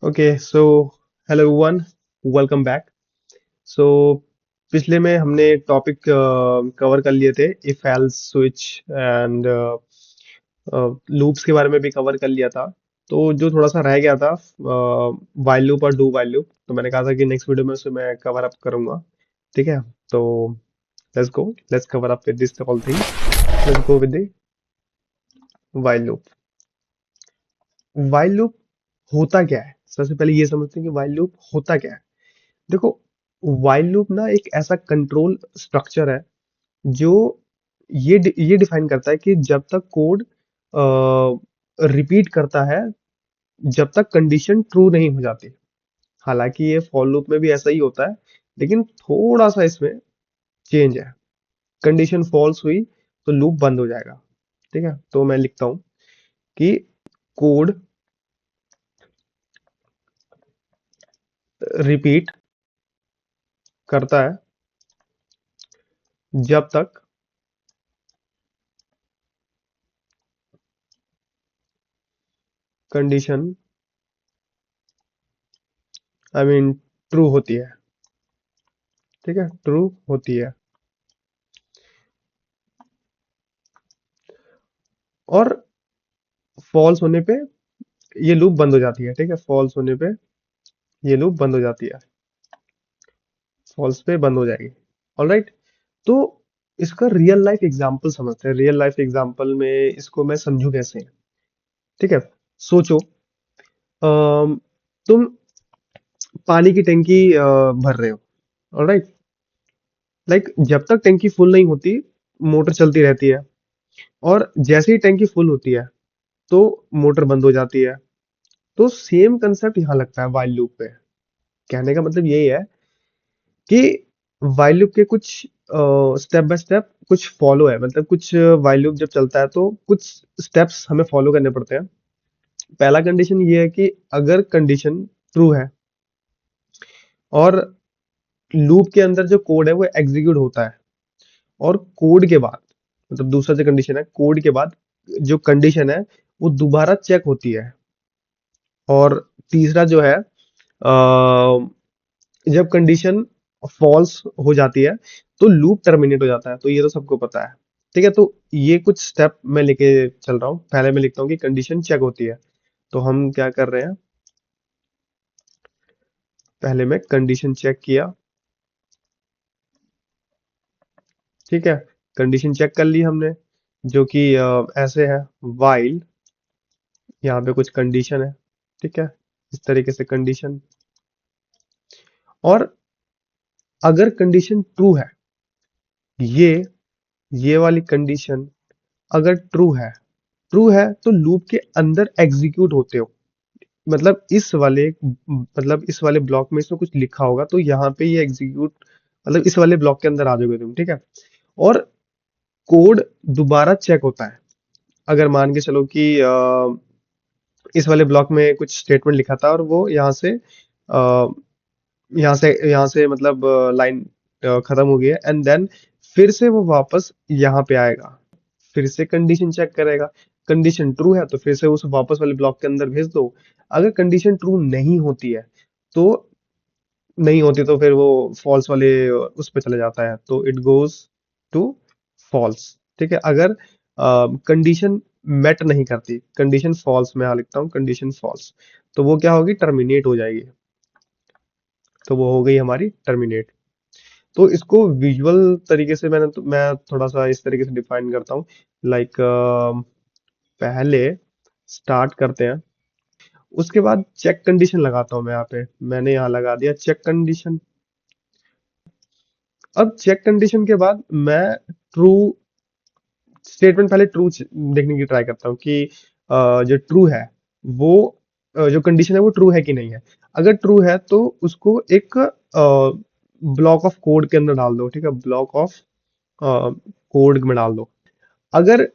Okay so hello everyone, welcome back. So पिछले में हमने टॉपिक कवर कर लिए थे, if else switch and loops के बारे में भी कवर कर लिया था। तो जो थोड़ा सा रह गया था, वाइल लूप और डू वाइल लूप, तो मैंने कहा था कि नेक्स्ट वीडियो में उसे मैं कवर अप करूंगा। ठीक है, तो let's go, let's cover up with this all things. Let's go with the while loop. While loop होता क्या है? सबसे पहले ये समझते हैं कि वाइल लूप होता क्या है। देखो, वाइल लूप ना एक ऐसा कंट्रोल स्ट्रक्चर है जो ये डिफाइन करता है कि जब तक कोड रिपीट करता है, जब तक कंडीशन ट्रू नहीं हो जाती। हालांकि ये फॉर लूप में भी ऐसा ही होता है, लेकिन थोड़ा सा इसमें चेंज है। कंडीशन फॉल्स हुई तो लूप बंद हो जाएगा। ठीक है, तो मैं लिखता हूं कि कोड रिपीट करता है जब तक कंडीशन आई मीन ट्रू होती है। ठीक है, ट्रू होती है। और फॉल्स होने पे ये लूप बंद हो जाती है। ठीक है, फॉल्स होने पे ये लूप बंद हो जाती है, फॉल्स पे बंद हो जाएगी। ऑलराइट, तो इसका रियल लाइफ एग्जांपल समझते हैं। रियल लाइफ एग्जांपल में इसको मैं समझू कैसे? ठीक है, सोचो, अम, तुम पानी की टंकी भर रहे हो। ऑलराइट, लाइक जब तक टंकी फुल नहीं होती, मोटर चलती रहती है। और जैसे ही टंकी फुल होती है तो मोटर बंद हो जाती है। तो सेम कंसेप्ट यहाँ लगता है वाइल लूप पे। कहने का मतलब यही है कि while लूप के कुछ स्टेप बाय स्टेप कुछ फॉलो है। मतलब कुछ while लूप जब चलता है तो कुछ स्टेप्स हमें फॉलो करने पड़ते हैं। पहला कंडीशन ये है कि अगर कंडीशन ट्रू है और लूप के अंदर जो कोड है वो एग्जीक्यूट होता है, और कोड के बाद, मतलब दूसरा जो कंडीशन है, कोड के बाद जो कंडीशन है वो दोबारा चेक होती है। और तीसरा जो है, जब कंडीशन फॉल्स हो जाती है तो लूप टर्मिनेट हो जाता है। तो ये तो सबको पता है। ठीक है, तो ये कुछ स्टेप मैं लेके चल रहा हूँ। पहले मैं लिखता हूँ कि कंडीशन चेक होती है। तो हम क्या कर रहे हैं, पहले मैं कंडीशन चेक किया। ठीक है, कंडीशन चेक कर ली हमने, जो कि ऐसे है, वाइल, यहाँ पे कुछ कंडीशन है। ठीक है, इस तरीके से कंडीशन। और अगर कंडीशन ट्रू है, ये ये वाली कंडीशन अगर ट्रू है तो लूप के अंदर एग्जीक्यूट होते हो। मतलब इस वाले ब्लॉक में इसमें कुछ लिखा होगा तो यहाँ पे ये एग्जीक्यूट, मतलब इस वाले ब्लॉक के अंदर आ जाओगे तुम। ठीक है, और कोड दोबारा चेक होता है। अगर मान के चलो कि इस वाले ब्लॉक में कुछ स्टेटमेंट लिखा था और वो यहाँ से मतलब लाइन खत्म हो गई है, एंड देन फिर से वो वापस यहाँ पे आएगा, फिर से कंडीशन चेक करेगा। कंडीशन ट्रू है तो फिर से उस वापस वाले ब्लॉक के अंदर भेज दो। अगर कंडीशन ट्रू नहीं होती है तो फिर वो फॉल्स वाले उस पे चले जाता है, तो इट गोज टू फॉल्स। ठीक है, अगर कंडीशन मेट नहीं करती, कंडीशन फॉल्स, मैं यहाँ लिखता हूँ कंडीशन फॉल्स, तो वो क्या होगी, टर्मिनेट हो जाएगी। तो वो हो गई हमारी टर्मिनेट। तो इसको विजुअल तरीके से मैं थोड़ा सा इस तरीके से डिफाइन करता हूँ। लाइक पहले स्टार्ट करते हैं, उसके बाद चेक कंडीशन लगाता हूँ मैं यहाँ पे। मैंने यहाँ लगा दिया चेक कंडीशन। अब चेक कंडीशन के बाद मैं ट्रू स्टेटमेंट, पहले ट्रू देखने की ट्राई करता हूँ कि जो ट्रू है वो, जो कंडीशन है वो ट्रू है कि नहीं है। अगर ट्रू है तो उसको एक ब्लॉक ऑफ कोड के अंदर डाल दो। ठीक है, ब्लॉक ऑफ कोड में डाल दो। अगर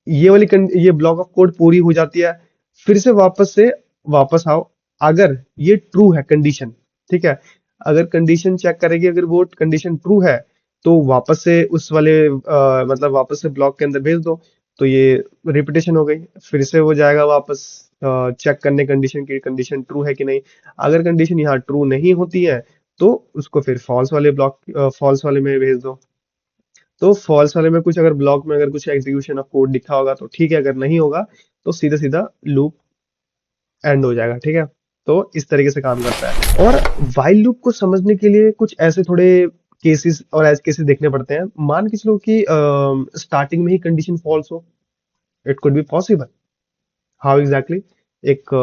ये ब्लॉक ऑफ कोड पूरी हो जाती है, फिर से वापस आओ। अगर ये ट्रू है कंडीशन, ठीक है, अगर कंडीशन चेक करेगी, अगर वो कंडीशन ट्रू है तो वापस से उस वाले मतलब वापस से ब्लॉक के अंदर भेज दो। तो ये रिपीटेशन हो गई, फिर से वो जाएगा वापस, चेक करने कंडीशन की, कंडीशन ट्रू है कि नहीं। अगर कंडीशन यहाँ ट्रू नहीं होती है तो उसको फिर फॉल्स वाले में भेज दो। तो फॉल्स वाले में कुछ अगर ब्लॉक में अगर कुछ एग्जीक्यूशन ऑफ कोड लिखा होगा तो ठीक है, अगर नहीं होगा तो सीधा सीधा लूप एंड हो जाएगा, ठीक है। तो इस तरीके से काम करता है। और व्हाइल लूप को समझने के लिए कुछ ऐसे थोड़े केसेस और एज केसेस देखने पड़ते हैं। मान के चलो कि स्टार्टिंग में ही कंडीशन फॉल्स हो, it could be possible. How exactly? एक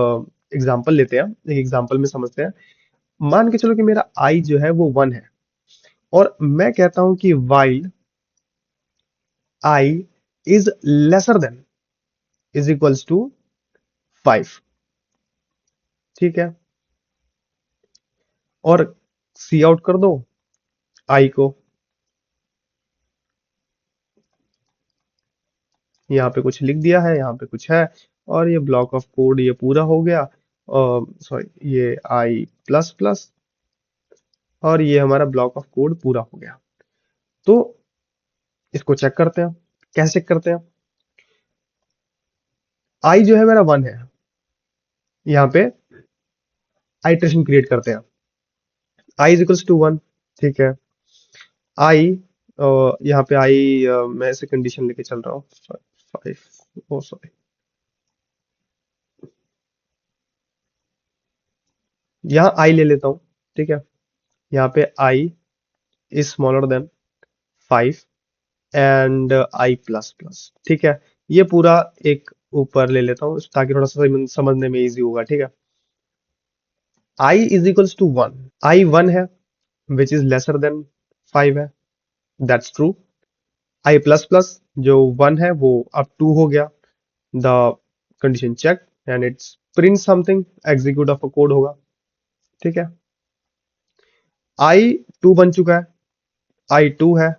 एग्जांपल लेते हैं, एक एग्जांपल में समझते हैं। मान के चलो कि मेरा आई जो है वो 1 है, और मैं कहता हूं कि while I is lesser than is equals to 5, ठीक है। और सी आउट कर दो आई को। यहाँ पे कुछ लिख दिया है, यहाँ पे कुछ है, और ये ब्लॉक ऑफ कोड ये पूरा हो गया। सॉरी, ये आई प्लस प्लस, और ये हमारा ब्लॉक ऑफ कोड पूरा हो गया। तो इसको चेक करते हैं। कैसे चेक करते हैं? आई जो है मेरा 1 है, यहाँ पे आइट्रेशन क्रिएट करते हैं। आई इज इक्वल्स टू 1, ठीक है। आई, यहाँ पे आई, मैं ऐसे कंडीशन लेके चल रहा हूँ, 5, ओ सॉरी, यहाँ आई ले लेता हूँ, ठीक है। यहाँ पे I is smaller than 5 and I plus plus, ठीक है। ये पूरा एक ऊपर ले लेता हूँ ताकि थोड़ा सा समझने में इजी होगा, ठीक है। I is equals to 1, I 1 है विच इज लेसर देन 5 है, that's true. I plus plus जो 1 है वो अब 2 हो गया, the condition check and it's print something, execute of a code होगा, ठीक है। आई 2 बन चुका है, आई 2 है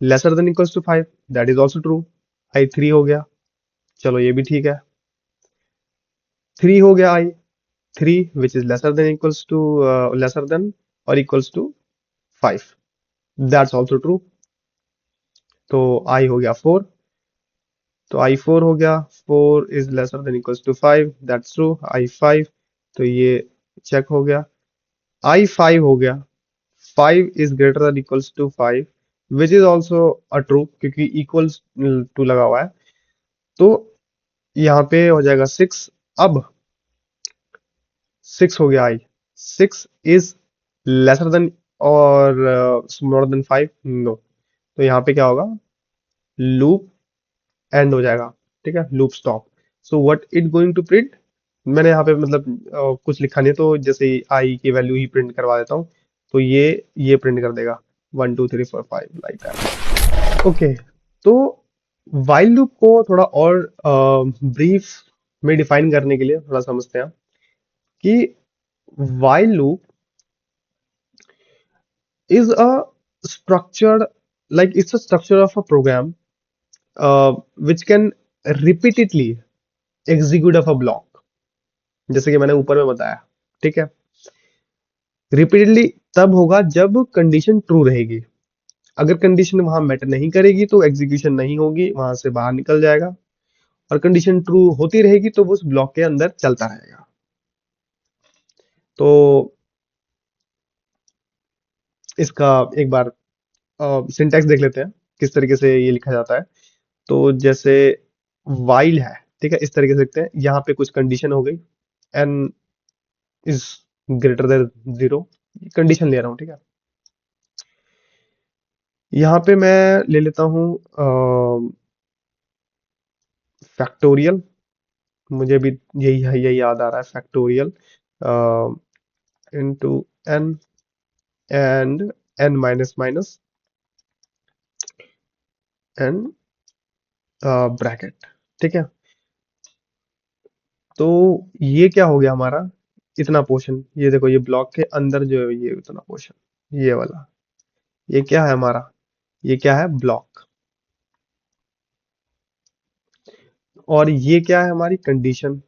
lesser than equals to 5, that is also true. I 3 हो गया, चलो ये भी ठीक है। 3 हो गया आई 3 which is lesser than equals to lesser than or equals to 5, that's also true। तो आई हो गया 4, तो आई 4 हो गया, 4 is lesser than equals to 5, that's true। आई 5, तो ये चेक हो गया। आई 5 हो गया, 5 is greater than equals to 5, which is also a true क्योंकि equals to लगा हुआ है। तो यहाँ पे हो जाएगा 6। अब 6 हो गया आई, 6 is lesser than और smaller than 5, नो। तो यहाँ पे क्या होगा? लूप एंड हो जाएगा, ठीक है, loop stop. So what it going to print, मैंने यहाँ पे मतलब कुछ लिखा नहीं है, तो जैसे आई की वैल्यू ही प्रिंट करवा देता हूँ। तो ये प्रिंट कर देगा 1 2 3 4 5 लाइक दैट, ओके। तो वाइल लूप को थोड़ा और ब्रीफ में डिफाइन करने के लिए थोड़ा समझते हैं कि while loop is a structured, like it's a structure of a program which can repeatedly execute of a block, जैसे कि मैंने ऊपर में बताया, ठीक है। रिपीटेडली तब होगा जब कंडीशन ट्रू रहेगी। अगर कंडीशन वहां मैटर नहीं करेगी तो एग्जीक्यूशन नहीं होगी, वहां से बाहर निकल जाएगा। और कंडीशन ट्रू होती रहेगी तो वो उस ब्लॉक के अंदर चलता रहेगा। तो इसका एक बार सिंटैक्स देख लेते हैं किस तरीके से ये लिखा जाता है। तो जैसे वाइल है, ठीक है, इस तरीके से लिखते हैं। यहाँ पे कुछ कंडीशन हो गई, N is greater than 0, condition ले रहा हूँ, ठीक है। यहाँ पे मैं ले लेता हूँ फैक्टोरियल, मुझे भी यही याद आ रहा है, factorial into N and N minus minus N bracket, ठीक है। तो ये क्या हो गया हमारा, इतना पोर्शन, ये देखो ये ब्लॉक के अंदर जो है ये इतना पोर्शन, ये वाला, ये क्या है हमारा, ये क्या है, ब्लॉक। और ये क्या है, हमारी कंडीशन।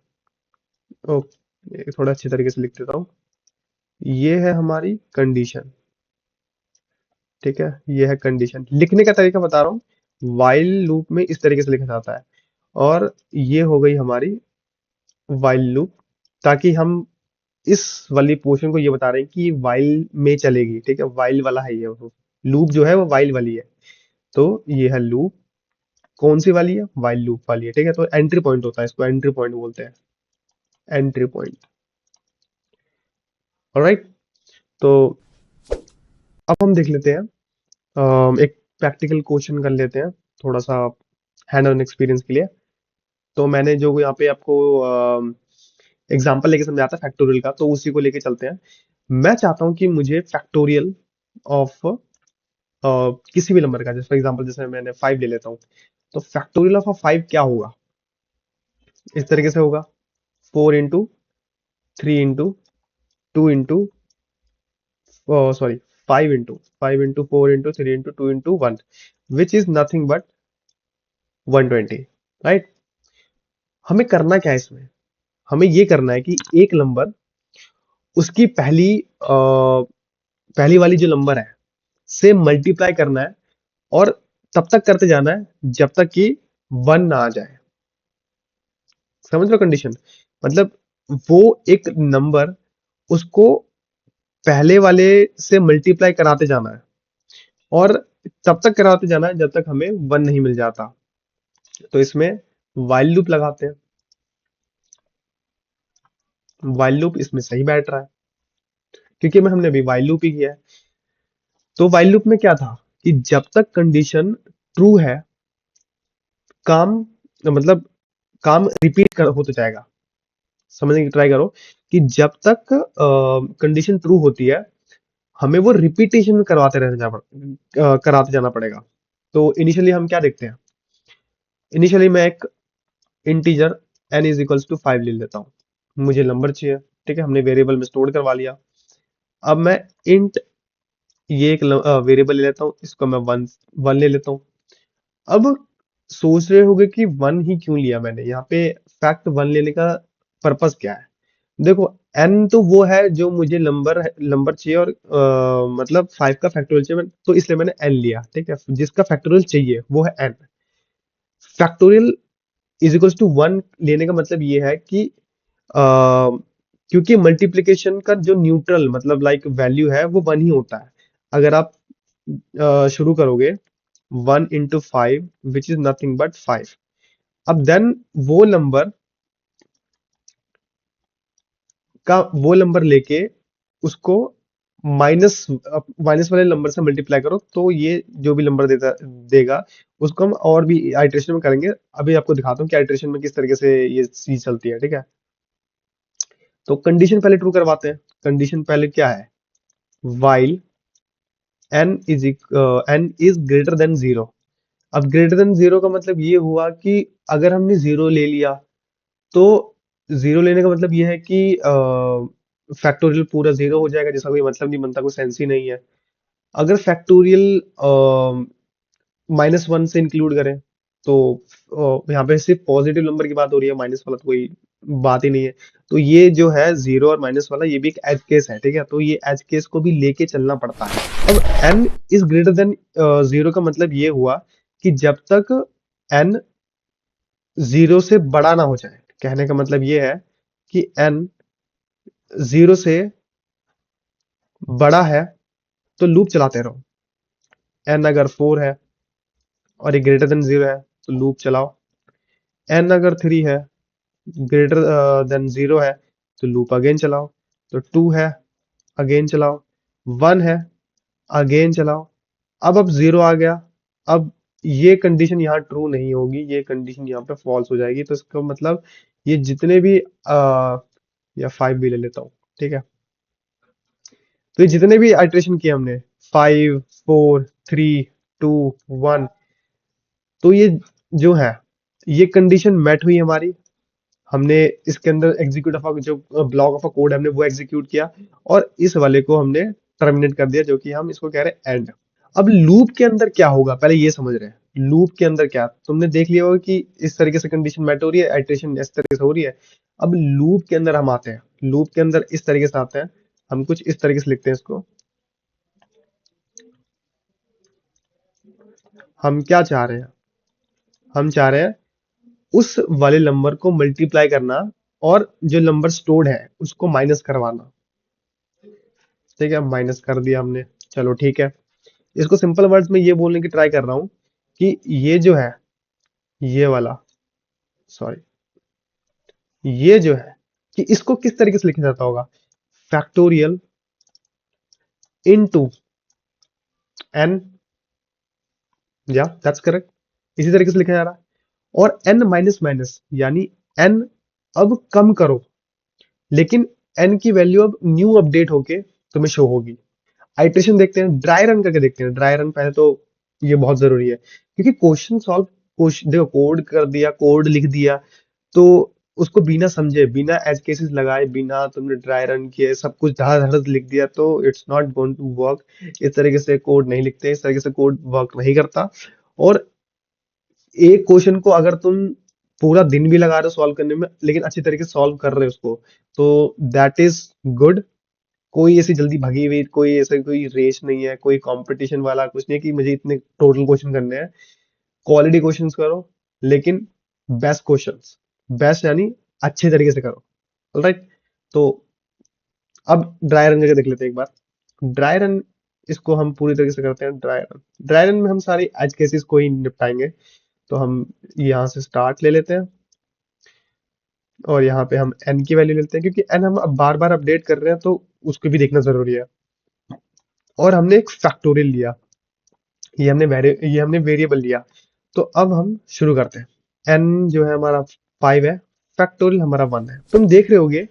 ओ, ये थोड़ा अच्छी तरीके से लिख देता हूँ। ये है हमारी कंडीशन, ठीक है, ये है कंडीशन। लिखने का तरीका बता रहा हूँ, वाइल लूप में इस तरीके से लिखा जाता है। और ये हो गई हमारी वाइल लूप, ताकि हम इस वाली पोर्शन को ये बता रहे हैं कि वाइल में चलेगी, ठीक है, वाइल वाला है ये, वो लूप जो है वो वाइल वाली है। तो ये है लूप, कौन सी वाली है, वाइल लूप वाली है, ठीक है। तो एंट्री पॉइंट होता है, इसको एंट्री पॉइंट बोलते हैं, एंट्री पॉइंट। ऑलराइट। तो अब हम देख लेते हैं, एक प्रैक्टिकल क्वेश्चन कर लेते हैं, थोड़ा सा हैंड ऑन एक्सपीरियंस के लिए। तो मैंने जो यहाँ पे आपको एग्जांपल लेके समझाया था फैक्टोरियल का, तो उसी को लेके चलते हैं। मैं चाहता हूँ कि मुझे फैक्टोरियल ऑफ किसी भी नंबर का, जैसे फॉर एग्जांपल जैसे मैंने 5 ले लेता हूँ, तो फैक्टोरियल ऑफ 5 क्या होगा, इस तरीके से होगा, 4 into 3 into 2 into, sorry, 5 into 4 into 3 into 2 into 1, which is nothing but 120, right. हमें करना क्या है इसमें, हमें ये करना है कि एक नंबर, उसकी पहली वाली जो नंबर है से मल्टीप्लाई करना है, और तब तक करते जाना है जब तक कि 1 ना आ जाए। समझ लो कंडीशन, मतलब वो एक नंबर, उसको पहले वाले से मल्टीप्लाई कराते जाना है, और तब तक कराते जाना है जब तक हमें 1 नहीं मिल जाता। तो इसमें वाइल लूप लगाते हैं, वाइल लूप इसमें सही बैठ रहा है, क्योंकि में हमने अभी वाइल लूप ही किया है। तो वाइल लूप में क्या था कि जब तक कंडीशन ट्रू है, काम, मतलब काम रिपीट होते जाएगा। समझने की ट्राई करो कि जब तक कंडीशन ट्रू होती है, हमें वो रिपीटेशन कराते जाना पड़ेगा। तो इनिशियली हम क्या देखते हैं, इनिशियली मैं एक integer n is equals to 5 ले लेता हूँ, मुझे नंबर चाहिए, ठीक है, हमने वेरिएबल में स्टोर करवा लिया। अब मैं इंट, ये एक वेरिएबल ले लेता हूँ, इसको मैं वन वन ले लेता हूँ। अब सोच रहे होगे कि वन ही क्यों लिया मैंने, यहाँ पे फैक्ट वन लेने का पर्पस क्या है। देखो, n तो वो है जो मुझे नंबर चाहिए, और मतलब 5 का फैक्टोरियल चाहिए, तो इसलिए मैंने n लिया, ठीक है, जिसका फैक्टोरियल चाहिए वो है n। Factorial is equals to 1 लेने का मतलब ये है कि क्योंकि मल्टीप्लिकेशन का जो न्यूट्रल मतलब लाइक वैल्यू है वो 1 ही होता है। अगर आप शुरू करोगे 1 into 5 which is nothing but 5, अब देन वो नंबर वो नंबर लेके उसको माइनस माइनस वाले नंबर से मल्टीप्लाई करो, तो ये जो भी नंबर देगा उसको हम और भी आइटरेशन में करेंगे। अभी आपको दिखाता हूँ कि आइटरेशन में किस तरीके से ये चीज चलती है, ठीक है। तो कंडीशन पहले ट्रू करवाते हैं। कंडीशन पहले क्या है, while n is greater than zero. अब ग्रेटर देन जीरो का मतलब ये हुआ कि अगर हमने जीरो ले लिया, तो जीरो लेने का मतलब ये है कि फैक्टोरियल पूरा जीरो हो जाएगा, जिसका कोई मतलब नहीं बनता, कोई सेंस ही नहीं है। अगर फैक्टोरियल -1 से इंक्लूड करें, तो यहाँ पे सिर्फ पॉजिटिव नंबर की बात हो रही है, माइनस वाला तो कोई बात ही नहीं है। तो ये जो है जीरो और माइनस वाला, ये भी एक एज केस है, ठीक है, तो ये एज केस को भी लेके चलना पड़ता है। अब n is greater than zero का मतलब ये हुआ कि जब तक n जीरो से बड़ा ना हो जाए, कहने का मतलब ये है कि n जीरो से बड़ा है तो लूप चलाते रहो। n अगर 4 है और ये ग्रेटर देन जीरो है तो लूप चलाओ। n अगर 3 है, ग्रेटर देन जीरो है, तो लूप अगेन चलाओ। तो 2 है, अगेन चलाओ। 1 है, अगेन चलाओ। अब जीरो आ गया, अब ये कंडीशन यहाँ ट्रू नहीं होगी, ये कंडीशन यहाँ पे फॉल्स हो जाएगी। तो इसका मतलब ये जितने भी या 5 भी ले लेता हूँ, ठीक है, तो ये जितने भी आइटरेशन किए हमने, 5 4 3 2 1, तो ये जो है, ये कंडीशन मेट हुई हमारी। हमने इसके अंदर एग्जीक्यूट ऑफ जो ब्लॉक ऑफ अ कोड हमने वो एग्जीक्यूट किया, और इस वाले को हमने टर्मिनेट कर दिया, जो कि हम इसको कह रहे हैं एंड। अब लूप के अंदर क्या होगा, पहले ये समझ रहे हैं लूप के अंदर क्या, तुमने देख लिया होगा कि इस तरीके से कंडीशन मेट हो रही है, आइटरेशन इस तरीके से हो रही है। अब लूप के अंदर हम आते हैं, लूप के अंदर इस तरीके से आते हैं, हम कुछ इस तरीके से लिखते हैं इसको। हम क्या चाह रहे हैं, हम चाह रहे हैं उस वाले नंबर को मल्टीप्लाई करना, और जो नंबर स्टोर्ड है उसको माइनस करवाना। ठीक है, माइनस कर दिया हमने। चलो ठीक है, इसको सिंपल वर्ड्स में ये बोलने की ट्राई कर रहा हूँ कि ये जो है, ये वाला, सॉरी, ये जो है, कि इसको किस तरीके से लिखा जाता होगा। फैक्टोरियल इनटू एन, या दैट्स करेक्ट, इसी तरीके से लिखा जा रहा है। और एन माइनस माइनस, यानी एन अब कम करो, लेकिन एन की वैल्यू अब न्यू अपडेट होके तुम्हें शो होगी। आइट्रेशन देखते हैं, ड्राई रन करके देखते हैं। ड्राई रन पहले तो ये बहुत जरूरी है, क्योंकि क्वेश्चन सॉल्व, क्वेश्चन देखो, कोड कर दिया, कोड लिख दिया, तो उसको बिना समझे, बिना एज केसेस लगाए, बिना तुमने ड्राई रन किए सब कुछ धड़ धड़ लिख दिया, तो it's not going to work. इस तरीके से कोड नहीं लिखते, इस तरीके से कोड वर्क नहीं करता। और एक क्वेश्चन को अगर तुम पूरा दिन भी लगा रहे हो सॉल्व करने में, लेकिन अच्छी तरीके से सॉल्व कर रहे हो उसको, तो दैट इज गुड। कोई ऐसी जल्दी भगी हुई, कोई ऐसा कोई रेस नहीं है, कोई कंपटीशन वाला कुछ नहीं है कि मुझे इतने टोटल क्वेश्चन करने हैं। क्वालिटी क्वेश्चंस करो, लेकिन बेस्ट क्वेश्चंस, बेस्ट यानी अच्छे तरीके से करो। ऑलराइट, तो अब ड्राई रन करके देख लेते हैं एक बार। ड्राई रन, इसको हम पूरी तरीके से करते हैं ड्राई रन। ड्राई रन में हम सारी एज केसेस को ही निपटाएंगे। तो हम यहाँ से स्टार्ट ले लेते हैं, और यहाँ पे हम n की वैल्यू लेते हैं, क्योंकि n हम अब बार बार अपडेट कर रहे हैं, तो उसको भी देखना जरूरी है। और हमने एक फैक्टोरियल लिया, ये हमने वेरिएबल लिया। तो अब हम शुरू करते हैं। n जो है हमारा 5 है, फैक्टोरियल हमारा 1 है। तुम देख रहे होगे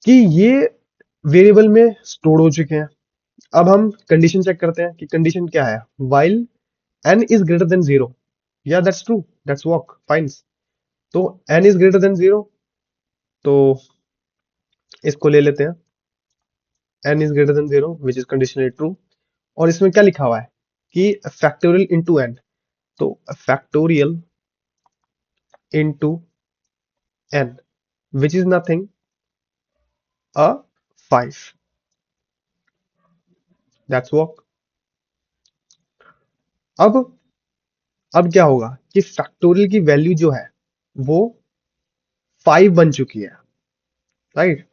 कि ये वेरिएबल में स्टोर हो चुके हैं। अब हम कंडीशन चेक करते हैं कि कंडीशन क्या है। while n is greater than 0, या that's true, that's work fine. तो n is greater than 0, तो इसको ले लेते हैं। n is greater than 0 which is conditionally true। और इसमें क्या लिखा हुआ है कि फैक्टोरियल इनटू n, तो factorial into n which is nothing a 5, that's work। अब क्या होगा कि फैक्टोरियल की वैल्यू जो है वो 5 बन चुकी है, राइट।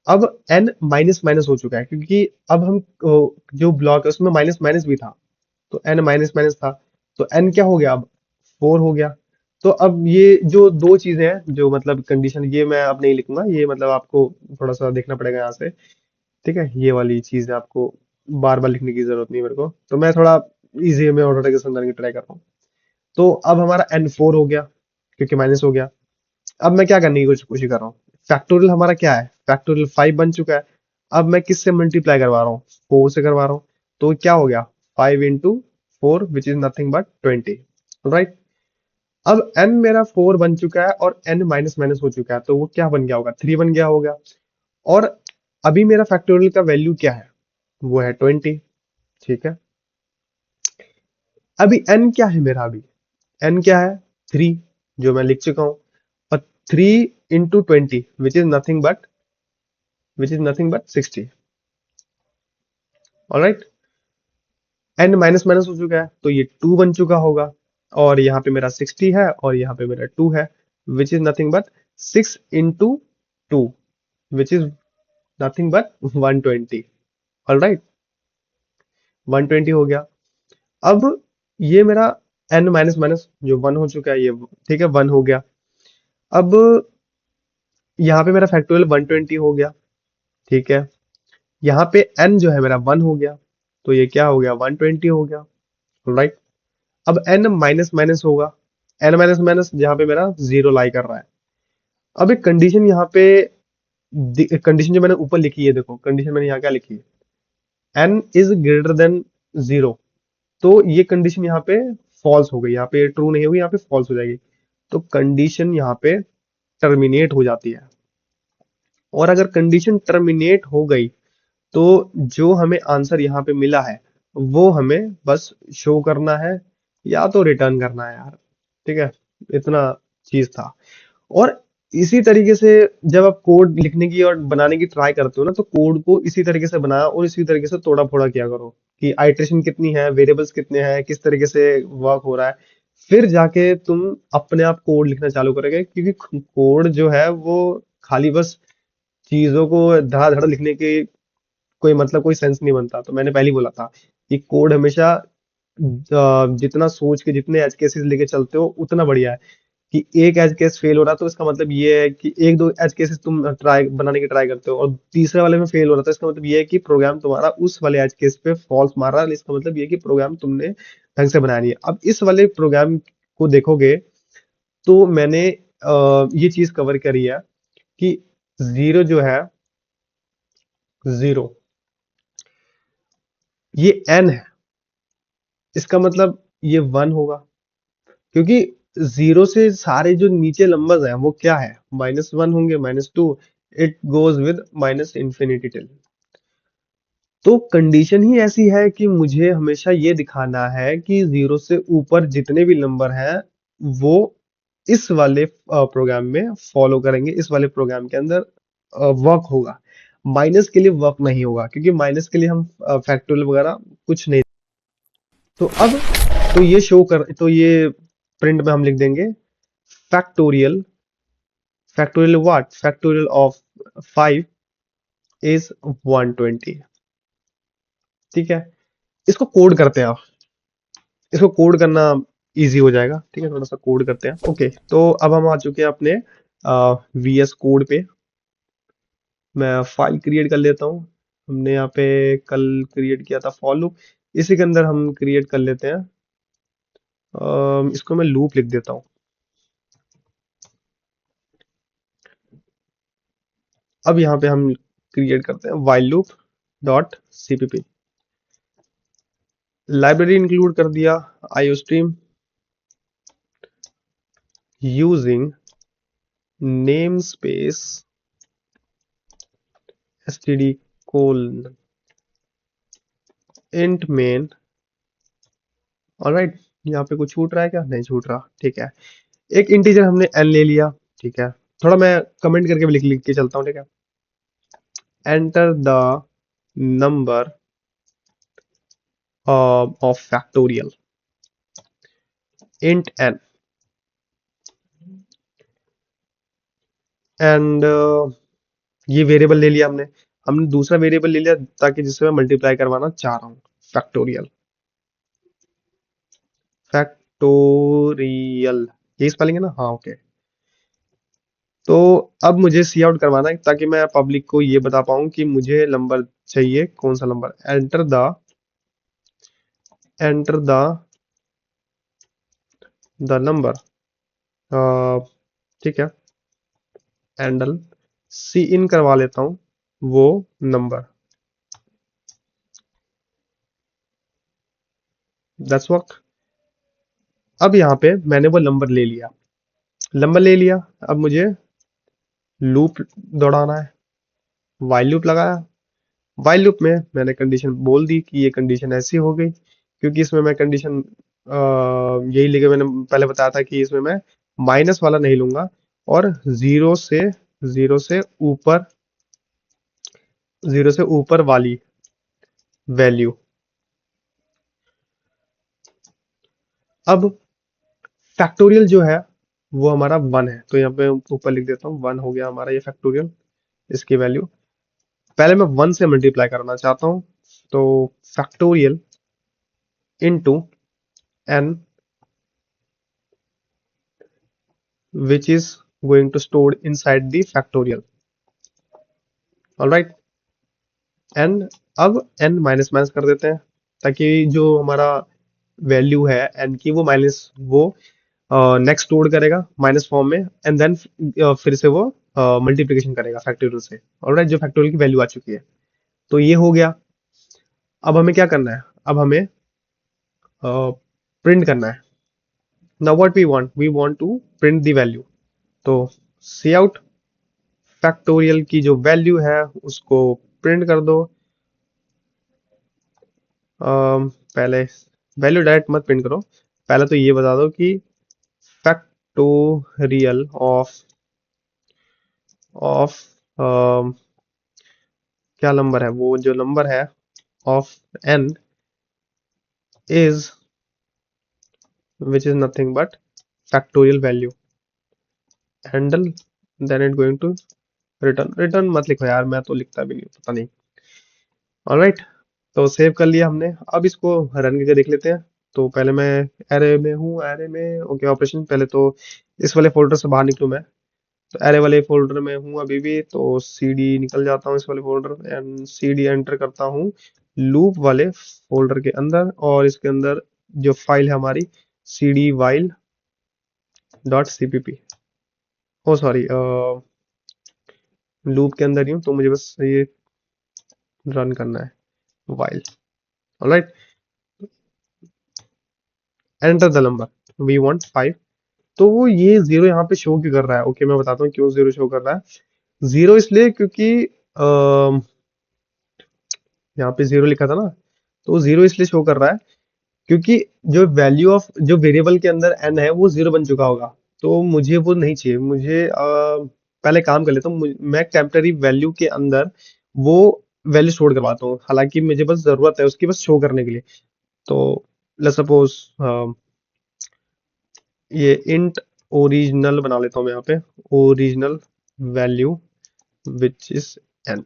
अब n माइनस माइनस हो चुका है, क्योंकि अब हम जो ब्लॉक है उसमें माइनस माइनस भी था, तो n माइनस माइनस था, तो n क्या हो गया अब, 4 हो गया। तो अब ये जो दो चीजें हैं, जो मतलब कंडीशन, ये मैं अब नहीं लिखूंगा, ये मतलब आपको थोड़ा सा देखना पड़ेगा यहाँ से। ठीक है, ये वाली चीज आपको बार बार लिखने की जरूरत नहीं है मेरे को, तो मैं थोड़ा इजी में ऑर्डर के समझाने की ट्राई कर रहा हूँ। तो अब हमारा n4 हो गया, क्योंकि माइनस हो गया। अब मैं क्या करने की कोशिश कर रहा हूँ, फैक्टोरियल हमारा क्या है, फैक्टोरियल 5 बन चुका है। अब मैं किससे मल्टीप्लाई करवा रहा हूँ, 4 से करवा रहा हूँ। तो क्या हो गया, 5 into 4 which is nothing but 20, right. अब n मेरा 4 बन चुका है और n माइनस माइनस हो चुका है, तो वो क्या बन गया होगा, 3 बन गया होगा। और अभी मेरा फैक्टोरियल का वैल्यू क्या है, वो है 20। ठीक है, अभी n क्या है मेरा, अभी n क्या है, 3, जो मैं लिख चुका हूँ। और 3 into 20 which is nothing but 60। Alright, n minus minus हो चुका है, तो ये 2 बन चुका होगा। और यहाँ पे मेरा 60 है और यहाँ पे मेरा 2 है, which is nothing but 6 into 2 which is nothing but 120। Alright, 120 हो गया। अब ये मेरा n माइनस माइनस जो 1 हो चुका है, ये ठीक है, 1 हो गया। अब यहाँ पे मेरा फैक्टोरियल 120 हो गया। ठीक है, यहाँ पे n जो है मेरा 1 हो गया, तो ये क्या हो गया, 120 हो गया, राइट। अब n माइनस माइनस होगा, n माइनस माइनस जहाँ पे मेरा 0 लाई कर रहा है। अब एक कंडीशन यहाँ पे, कंडीशन जो मैंने ऊपर लिखी है, देखो कंडीशन मैंने यहाँ क्या लिखी है, n इज ग्रेटर देन 0। तो ये कंडीशन यहाँ पे फॉल्स हो गई, यहाँ पे ट्रू नहीं होगी, यहाँ पे फॉल्स हो जाएगी। तो कंडीशन यहाँ पे टर्मिनेट हो जाती है। और अगर कंडीशन टर्मिनेट हो गई, तो जो हमें आंसर यहाँ पे मिला है वो हमें बस शो करना है, या तो रिटर्न करना है यार। ठीक है, इतना चीज था। और इसी तरीके से जब आप कोड लिखने की और बनाने की ट्राई करते हो ना, तो कोड को इसी तरीके से बनाया और इसी तरीके से तोड़ा फोड़ा किया करो, कि आइटरेशन कितनी है, वेरिएबल्स कितने हैं, किस तरीके से वर्क हो रहा है। फिर जाके तुम अपने आप कोड लिखना चालू करोगे, क्योंकि कोड जो है वो खाली बस चीजों को धड़ाधड़ लिखने के कोई मतलब, कोई सेंस नहीं बनता। तो मैंने पहले ही बोला था कि कोड हमेशा जितना सोच के, जितने एज केसेस लेके चलते हो उतना बढ़िया है। कि एक एज केस फेल हो रहा, तो इसका मतलब ये है कि एक दो एज केसेस तुम ट्राई बनाने की ट्राई करते हो और तीसरे वाले में फेल हो रहा, तो इसका मतलब ये है कि प्रोग्राम तुम्हारा उस वाले एज केस पे फॉल्स मार रहा है। इसका मतलब ये है कि प्रोग्राम तुमने ढंग से बनाया नहीं है। अब इस वाले प्रोग्राम को देखोगे तो मैंने ये चीज कवर करी है कि जीरो जो है, जीरो, ये एन है, इसका मतलब ये वन होगा, क्योंकि जीरो से सारे जो नीचे नंबर्स हैं वो क्या है, -1 होंगे, -2, it goes with minus infinity till. तो कंडीशन ही ऐसी है कि मुझे हमेशा ये दिखाना है कि जीरो से ऊपर जितने भी नंबर हैं वो इस वाले प्रोग्राम में फॉलो करेंगे, इस वाले प्रोग्राम के अंदर वर्क होगा। माइनस के लिए वर्क नहीं होगा, क्योंकि माइनस के लिए हम फैक्टोरियल वगैरह कुछ नहीं। तो अब तो ये प्रिंट में हम लिख देंगे factorial, factorial what, factorial of 5 is 120। ठीक है, इसको कोड करते हैं आप, इसको कोड करना इजी हो जाएगा। ठीक है, थोड़ा सा कोड करते हैं। ओके, तो अब हम आ चुके हैं अपने VS कोड पे। मैं फाइल क्रिएट कर लेता हूँ। हमने यहाँ पे कल क्रिएट किया था फॉर लूप, इसी के अंदर हम क्रिएट कर लेते हैं। इसको मैं लूप लिख देता हूँ। अब यहाँ पे हम क्रिएट करते हैं while loop dot cpp। Library include कर दिया iostream using namespace std colon int main। Alright, यहाँ पे कुछ छूट रहा है क्या? नहीं छूट रहा। ठीक है, एक इंटीजर हमने n ले लिया। ठीक है, थोड़ा मैं कमेंट करके भी लिख लिख के चलता हूँ। ठीक है, enter the number of factorial int n and ये वेरिएबल ले लिया हमने। हमने दूसरा वेरिएबल ले लिया ताकि जिससे मैं मल्टीप्लाई करवाना चाह रहा हूँ, फैक्टोरियल, फैक्टोरियल, यही स्पेलिंग है ना? हाँ, ओके। तो अब मुझे सी आउट करवाना है ताकि मैं पब्लिक को ये बता पाऊँ कि मुझे नंबर चाहिए, कौन सा नंबर। एंटर द नंबर, ठीक है, हैंडल सी इन करवा लेता हूँ वो नंबर, दैट्स वर्क। अब यहाँ पे मैंने वो नंबर ले लिया, नंबर ले लिया। अब मुझे लूप दौड़ाना है, वाइल लूप लगाया। वाइल लूप में मैंने कंडीशन बोल दी कि ये कंडीशन ऐसी हो गई, क्योंकि इसमें मैं कंडीशन यही लेके, मैंने पहले बताया था कि इसमें मैं माइनस वाला नहीं लूंगा और जीरो से ऊपर, जीरो से ऊपर वाली वैल्यू। अब फैक्टोरियल जो है वो हमारा वन है, तो यहाँ पे ऊपर लिख देता हूँ वन हो गया हमारा ये फैक्टोरियल, इसकी वैल्यू। पहले मैं वन से मल्टीप्लाई करना चाहता हूँ, तो factorial into n which is going to stored inside the factorial। Alright, and अब n माइनस माइनस कर देते हैं ताकि जो हमारा वैल्यू है n की वो माइनस, वो नेक्स्ट स्टोर करेगा माइनस फॉर्म में, एंड देन फिर से वो मल्टीप्लिकेशन करेगा फैक्टोरियल से। ऑलराइट, जो फैक्टोरियल की वैल्यू आ चुकी है, तो ये हो गया। अब हमें क्या करना है? अब हमें प्रिंट करना है। Now what we want to print the value. तो सी आउट फैक्टोरियल की जो वैल्यू है उसको प्रिंट कर दो। पहले वैल्यू डायरेक्ट मत प्रिंट करो, पहले तो ये बता दो कि फैक्टोरियल ऑफ क्या नंबर है, वो जो नंबर है of n is which is nothing but factorial value handle, then it going to return मत लिखो यार, मैं तो लिखता भी नहीं हूँ, पता नहीं। ऑलराइट, तो सेव कर लिया हमने। अब इसको रन करके देख लेते हैं। तो पहले मैं एरे में हूँ, एरे में ओके ऑपरेशन, पहले तो इस वाले फोल्डर से बाहर निकलूँ मैं। तो एरे वाले फोल्डर में हूँ अभी भी, तो cd निकल जाता हूँ इस वाले फोल्डर एंड cd एंटर करता हूँ लूप वाले फोल्डर के अंदर, और इसके अंदर जो फाइल है हमारी cd while डॉट cpp, ओ सॉरी लूप के अंदर ही हूँ, तो मुझे बस ये रन करना है while। Alright, enter the number we want 5। तो वो ये जीरो यहाँ पे शो क्यों कर रहा है? ओके मैं बताता हूँ क्यों जीरो शो कर रहा है। जीरो इसलिए क्योंकि यहाँ पे जीरो लिखा था ना, तो वो जीरो इसलिए शो कर रहा है क्योंकि जो वैल्यू ऑफ जो वेरिएबल के अंदर n है वो जीरो बन चुका होगा। तो मुझे वो नहीं चाहिए, मुझे पहले काम कर लेता हूँ, मैं टेम्पररी वैल्यू के अंदर वो वैल्यू स्टोर करवाता हूँ, हालांकि मुझे बस जरूरत है उसकी बस शो करने के लिए। तो लेट्स सपोज ये इंट ओरिजिनल बना लेता हूँ मैं यहाँ पे, original value which is n।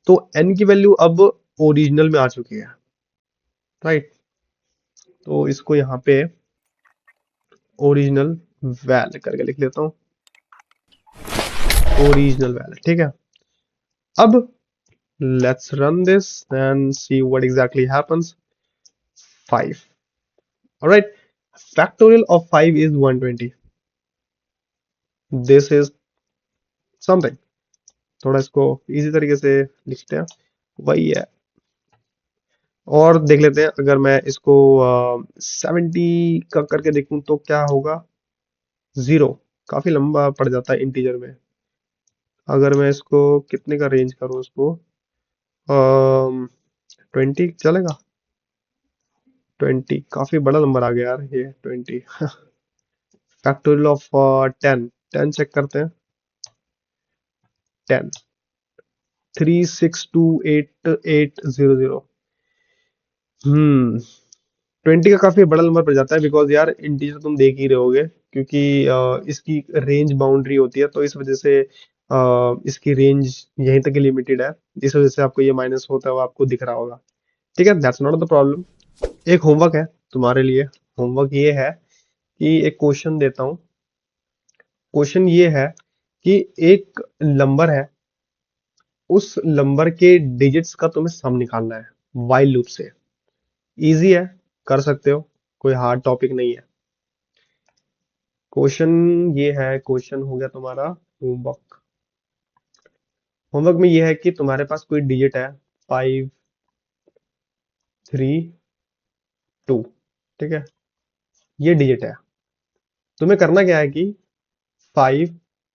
तो n की वैल्यू अब ओरिजिनल में आ चुकी है, राइट। तो इसको यहाँ पे ओरिजिनल वैल करके लिख लेता हूँ, ओरिजिनल वैल, ठीक है। अब let's run this and see what exactly happens. 5, alright, factorial of 5 is 120। This is something, थोड़ा इसको इजी तरीके से लिखते हैं, वही है। और देख लेते हैं, अगर मैं इसको 70 का करके देखूं तो क्या होगा। जीरो काफी लंबा पड़ जाता है इंटीजर में। अगर मैं इसको कितने का रेंज करूं इसको, 20 चलेगा। 20 काफी बड़ा नंबर आ गया यार ये 20। फैक्टोरियल ऑफ 10, 10 चेक करते हैं। 10 3628 800। 20 का काफी बड़ा नंबर पड़ जाता है, बिकॉज यार इंटीजर तुम देख ही रहोगे, क्योंकि इसकी रेंज बाउंड्री होती है, तो इस वजह से इसकी रेंज यहीं तक लिमिटेड है। इस वजह से आपको ये माइनस होता हुआ आपको दिख रहा होगा, ठीक है, दैट्स नॉट द प्रॉब्लम। एक होमवर्क है तुम्हारे लिए। होमवर्क ये है कि एक क्वेश्चन देता हूँ। क्वेश्चन ये है कि एक नंबर है, उस नंबर के डिजिट्स का तुम्हें सम निकालना है व्हाइल लूप से। इजी है, कर सकते हो, कोई हार्ड टॉपिक नहीं है। क्वेश्चन ये है, क्वेश्चन हो गया तुम्हारा होमवर्क। होमवर्क में ये है कि तुम्हारे पास कोई डिजिट है 5 3 2, ठीक है, ये डिजिट है। तुम्हें करना क्या है कि 5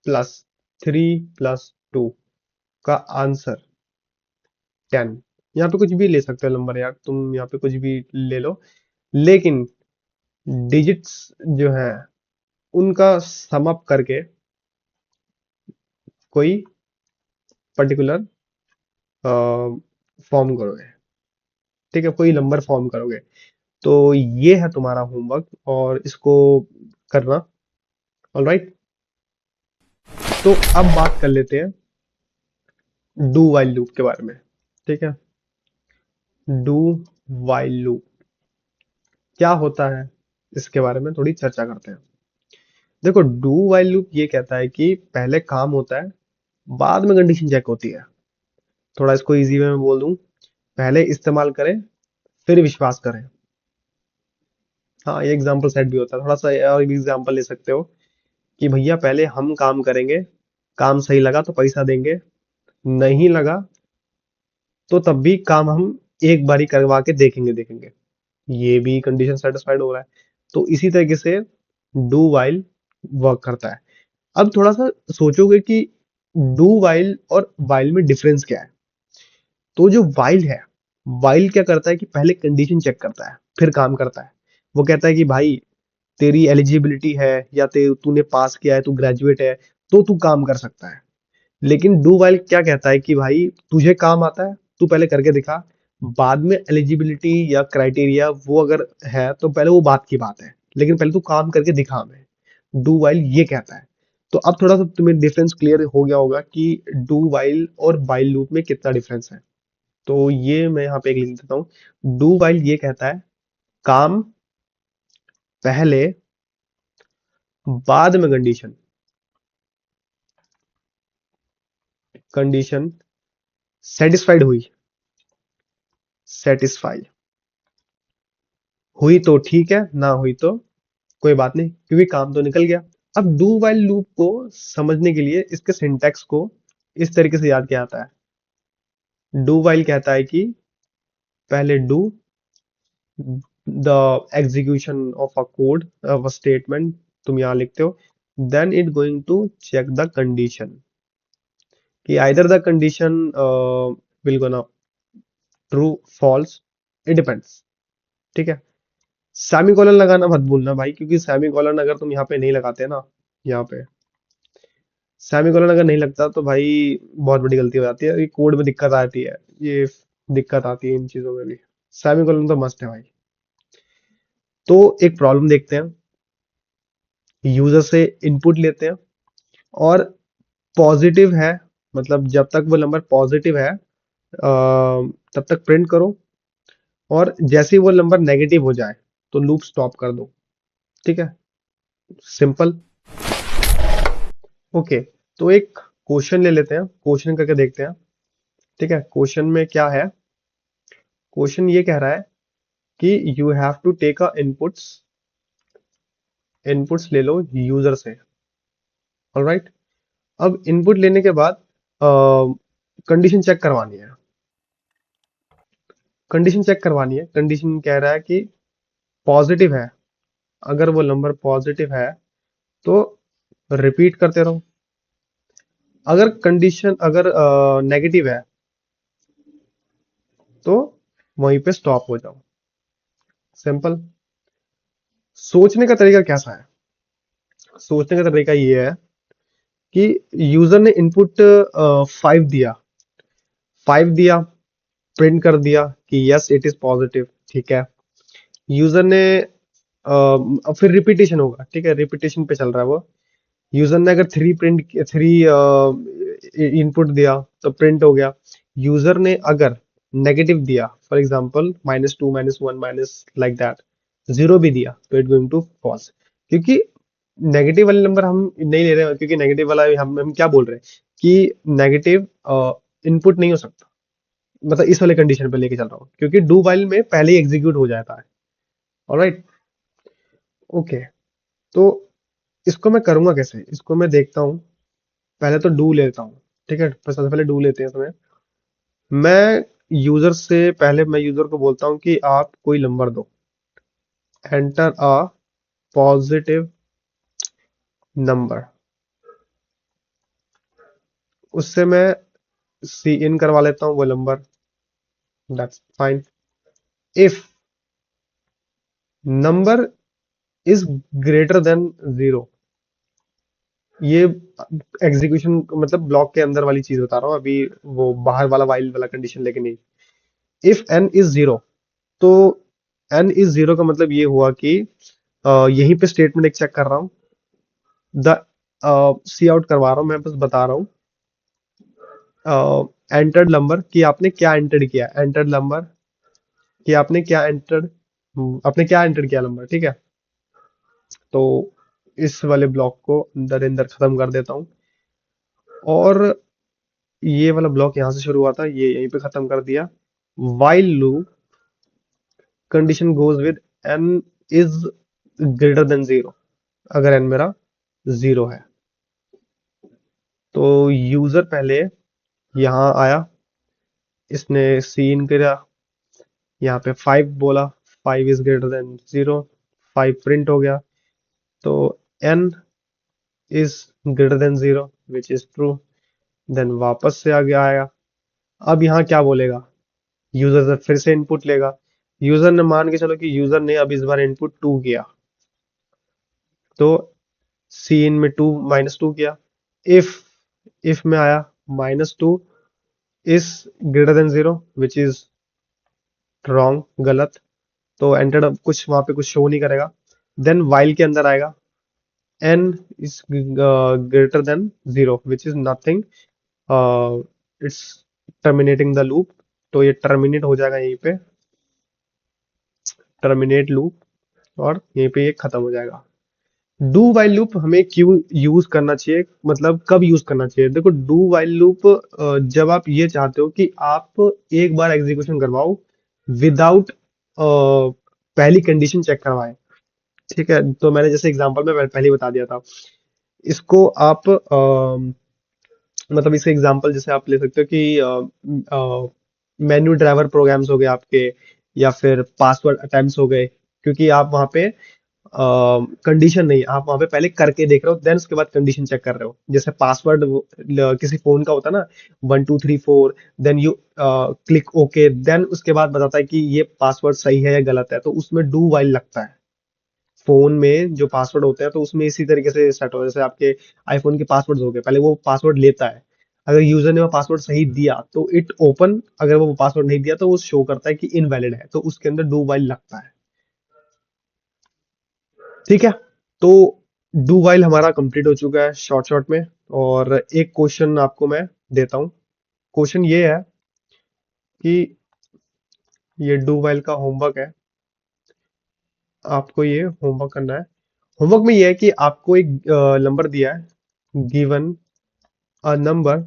प्लस 3 प्लस 2 का आंसर 10। यहाँ पे कुछ भी ले सकते हो नंबर यार, तुम यहाँ पे कुछ भी ले लो, लेकिन डिजिट्स जो है उनका सम अप करके कोई पर्टिकुलर फॉर्म करोगे, ठीक है, कोई नंबर फॉर्म करोगे। तो ये है तुम्हारा होमवर्क और इसको करना। ऑलराइट, तो अब बात कर लेते हैं डू वाइल लूप के बारे में, ठीक है। डू वाइल लूप क्या होता है, इसके बारे में थोड़ी चर्चा करते हैं। देखो, डू वाइल लूप ये कहता है कि पहले काम होता है, बाद में कंडीशन चेक होती है। थोड़ा इसको इजी वे में बोल दूं, पहले इस्तेमाल करें फिर विश्वास करें। हाँ, ये एग्जाम्पल सेट भी होता है। थोड़ा सा और एग्जाम्पल ले सकते हो कि भैया पहले हम काम करेंगे, काम सही लगा तो पैसा देंगे, नहीं लगा तो तब भी काम हम एक बारी करवा के देखेंगे, ये भी कंडीशन सेटिस्फाइड हो रहा है। तो इसी तरीके से डू वाइल वर्क करता है। अब थोड़ा सा सोचोगे कि डू वाइल और वाइल में डिफरेंस क्या है। तो जो वाइल है, वाइल क्या करता है कि पहले कंडीशन चेक करता है फिर काम करता है। वो कहता है कि भाई तेरी एलिजिबिलिटी है या तूने पास किया है, तू ग्रेजुएट है, तो तू काम कर सकता है। लेकिन डू वाइल क्या कहता है कि भाई तुझे काम आता है, तू पहले करके दिखा, बाद में एलिजिबिलिटी या क्राइटेरिया वो अगर है तो पहले वो बात की बात है, लेकिन पहले तू काम करके दिखा हमें। डू वाइल ये कहता है। तो अब थोड़ा सा तुम्हें डिफरेंस क्लियर हो गया होगा कि डू वाइल और वाइल लूप में कितना डिफरेंस है। तो ये मैं यहाँ पे एक लिख देता हूँ। डू वाइल ये कहता है काम पहले, बाद में कंडीशन, कंडीशन सेटिस्फाइड हुई, सेटिस्फाई हुई तो ठीक है, ना हुई तो कोई बात नहीं, क्योंकि काम तो निकल गया। अब डू वाइल लूप को समझने के लिए इसके सिंटैक्स को इस तरीके से याद किया जाता है। डू वाइल कहता है कि पहले do the execution of a code of a statement, तुम यहां लिखते हो, then it going to check the condition कि either the condition will gonna true, false, it depends. ठीक है। सेमीकोलन लगाना मत भूलना भाई, क्योंकि सेमीकोलन अगर तुम यहाँ पे नहीं लगाते ना, यहाँ पे सेमीकोलन अगर नहीं लगता तो भाई बहुत बड़ी गलती हो जाती है, ये कोड में दिक्कत आती है, ये दिक्कत आती है इन चीजों में भी। सेमीकोलन तो मस्ट है भाई। तो एक प्रॉब्लम देखते हैं। यूजर से इनपुट लेते हैं और पॉजिटिव है, मतलब जब तक वो नंबर पॉजिटिव है तब तक प्रिंट करो, और जैसे ही वो नंबर नेगेटिव हो जाए तो लूप स्टॉप कर दो। ठीक है, सिंपल। ओके, तो एक क्वेश्चन ले लेते हैं, क्वेश्चन करके देखते हैं। ठीक है, क्वेश्चन में क्या है? क्वेश्चन ये कह रहा है कि you have to take a inputs, inputs ले लो यूजर से। ऑलराइट, अब इनपुट लेने के बाद कंडीशन चेक करवानी है, कंडीशन चेक करवानी है। कंडीशन कह रहा है कि पॉजिटिव है, अगर वो नंबर पॉजिटिव है तो रिपीट करते रहो, अगर कंडीशन अगर नेगेटिव है तो वहीं पे स्टॉप हो जाओ। सिंपल। सोचने का तरीका कैसा है? सोचने का तरीका ये है कि यूजर ने इनपुट 5 दिया, 5 दिया, प्रिंट कर दिया कि यस इट इज पॉजिटिव। ठीक है, यूजर ने अब फिर रिपीटेशन होगा। ठीक है, रिपीटेशन पे चल रहा है वो। यूजर ने अगर 3 इनपुट दिया तो प्रिंट हो गया। यूजर ने अगर नेगेटिव दिया, for example -2 -1 minus like that, zero भी दिया, तो इट गोइंग टू फॉल्स। क्योंकि नेगेटिव वाले नंबर हम नहीं ले रहे हैं, क्योंकि नेगेटिव वाला हम क्या बोल रहे हैं कि नेगेटिव इनपुट नहीं हो सकता, मतलब इस वाले कंडीशन पे लेके चल रहा हूँ, क्योंकि डू वाइल में पहले ही एग्जीक्यूट हो जाता है। Alright, okay. तो इसको मैं करूंगा कैसे, इसको मैं देखता हूँ। पहले तो डू लेता हूँ। ठीक है, तो सबसे पहले डू लेते हैं इसमें। मैं यूजर से पहले मैं यूजर को बोलता हूँ कि आप कोई नंबर दो, एंटर अ पॉजिटिव नंबर। उससे मैं सी इन करवा लेता हूँ वो number, that's fine. If number is greater than zero, ये एग्जीक्यूशन मतलब ब्लॉक के अंदर वाली चीज बता रहा हूँ अभी, वो बाहर वाला वाइल वाला कंडीशन लेके नहीं। इफ एन इज जीरो, तो एन इज जीरो का मतलब ये हुआ कि यहीं पे स्टेटमेंट एक चेक कर रहा हूँ, द सी आउट करवा रहा हूँ, मैं बस बता रहा हूँ एंटर्ड नंबर कि आपने क्या एंटर किया, एंटर्ड नंबर कि आपने क्या एंटर, आपने क्या एंटर किया नंबर। ठीक है, तो इस वाले ब्लॉक को अंदर अंदर खत्म कर देता हूँ, और ये वाला ब्लॉक यहाँ से शुरू हुआ था, ये यहीं पे खत्म कर दिया। while loop condition goes with n is greater than zero, अगर n मेरा जीरो है। तो यूजर पहले यहाँ आया, इसने सीन किया, यहाँ पे 5 बोला, 5 is greater than zero, 5 print हो गया, तो n is greater than zero which is true. Then वापस से आगे आया, अब यहाँ क्या बोलेगा, यूजर से फिर से इनपुट लेगा। यूजर ने मान के चलो कि यूजर ने अब इस बार इनपुट 2 किया, तो सी इन में 2 -2 किया। इफ इफ में आया -2 is greater than zero which is wrong, गलत। तो एंटर, अब कुछ वहां पे कुछ शो नहीं करेगा। देन while के अंदर आएगा n is greater than 0 which is nothing, it's terminating the loop। तो ये टर्मिनेट हो जाएगा यहीं पे, टर्मिनेट लूप, और यहीं पे ये खत्म हो जाएगा। डू वाइल लूप हमें क्यों यूज करना चाहिए, मतलब कब यूज करना चाहिए? देखो, डू वाइल लूप जब आप ये चाहते हो कि आप एक बार एग्जीक्यूशन करवाओ विदाउट पहली कंडीशन चेक करवाए, ठीक है? तो मैंने जैसे एग्जांपल में पहले ही बता दिया था। इसको आप मतलब इसका एग्जांपल जैसे आप ले सकते हो कि मेन्यू ड्राइवर प्रोग्राम्स हो गए आपके, या फिर पासवर्ड अटेम्प्ट्स हो गए, क्योंकि आप वहां पे कंडीशन नहीं, आप वहां पे पहले करके देख रहे हो, देन उसके बाद कंडीशन चेक कर रहे हो। जैसे पासवर्ड किसी फोन का होता है ना, 1 2 3 4, then you click okay, then उसके बाद बताता है कि ये पासवर्ड सही है या गलत है, तो उसमें डू वाइल लगता है। फोन में जो पासवर्ड होते हैं तो उसमें इसी तरीके से सेट हो, जैसे आपके आईफोन के पासवर्ड हो गए, पहले वो पासवर्ड लेता है, अगर यूजर ने वो पासवर्ड सही दिया तो इट ओपन, अगर वो पासवर्ड नहीं दिया तो वो शो करता है कि इनवैलिड है, तो उसके अंदर डू वाइल लगता है। ठीक है, तो डू वाइल हमारा कंप्लीट हो चुका है शॉर्ट शॉर्ट में। और एक क्वेश्चन आपको मैं देता हूँ। क्वेश्चन ये है कि ये डू वाइल का होमवर्क है, आपको ये होमवर्क करना है। होमवर्क में ये है कि आपको एक नंबर दिया है, गिवन अ नंबर,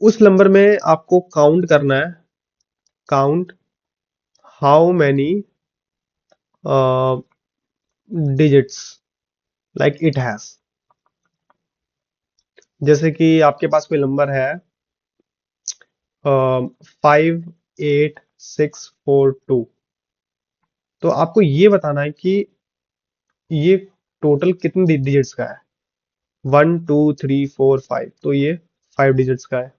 उस नंबर में आपको काउंट करना है, count how many digits like it has. जैसे कि आपके पास कोई नंबर है 58642, तो आपको ये बताना है कि ये टोटल कितने डिजिट्स का है। 1 2 3 4 5, तो ये 5 डिजिट्स का है।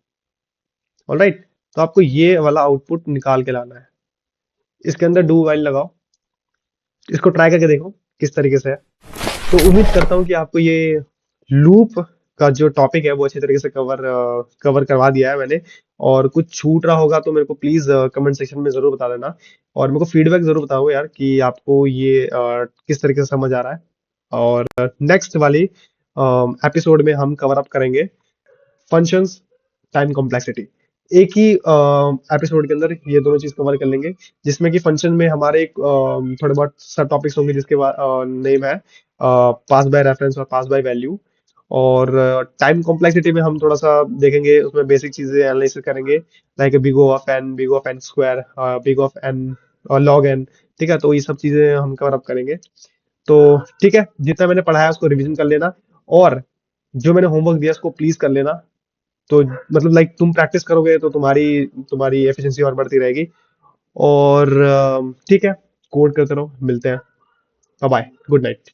ऑलराइट, तो आपको ये वाला आउटपुट निकाल के लाना है। इसके अंदर डू वाइल लगाओ, इसको ट्राई करके देखो किस तरीके से है। तो उम्मीद करता हूँ कि आपको ये लूप का जो टॉपिक है वो अच्छी तरीके से कवर करवा दिया है मैंने। और कुछ छूट रहा होगा तो मेरे को प्लीज कमेंट सेक्शन में जरूर बता देना, और मेरे को फीडबैक जरूर बताओ यार कि आपको ये किस तरीके से समझ आ रहा है। और नेक्स्ट वाली एपिसोड में हम कवर अप करेंगे फंक्शंस, टाइम कॉम्प्लेक्सिटी। एक ही एपिसोड के अंदर ये दोनों चीज कवर कर लेंगे, जिसमें कि फंक्शन में हमारे थोड़े बहुत सब टॉपिक्स होंगे, जिसके नेम है पास बाय रेफरेंस और पास बाय वैल्यू। और टाइम कॉम्प्लेक्सिटी में हम थोड़ा सा देखेंगे, उसमें बेसिक चीजें एनालिसिस करेंगे, like big of N square, big of N और लॉग एन। ठीक है, तो ये सब चीजें हम कवर अप करेंगे। तो ठीक है, जितना मैंने पढ़ाया उसको रिवीजन कर लेना, और जो मैंने होमवर्क दिया उसको प्लीज कर लेना। तो मतलब लाइक तुम प्रैक्टिस करोगे तो तुम्हारी तुम्हारी एफिशिएंसी और बढ़ती रहेगी। और ठीक है, कोड करते रहो, मिलते हैं, बाय बाय, गुड नाइट।